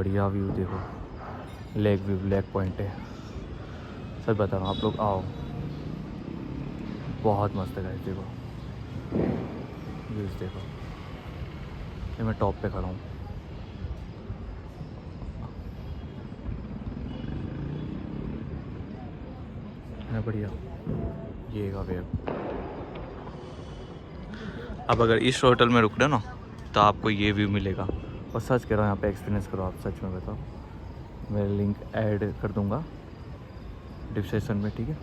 बढ़िया व्यू देखो, lake view, lake point है। सच बता रहा हूँ, आप लोग आओ, बहुत मस्त है गाइस। देखो व्यूज़ देखो, ये मैं टॉप पे खड़ा हूँ। है बढ़िया, ये का वे। अब अगर इस होटल में रुक रहे ना तो आपको ये व्यू मिलेगा। और सच कह रहा हूँ, यहाँ पे एक्सपीरियंस करो आप, सच में बताओ। मैं लिंक ऐड कर दूँगा डिस्क्रिप्शन में, ठीक है।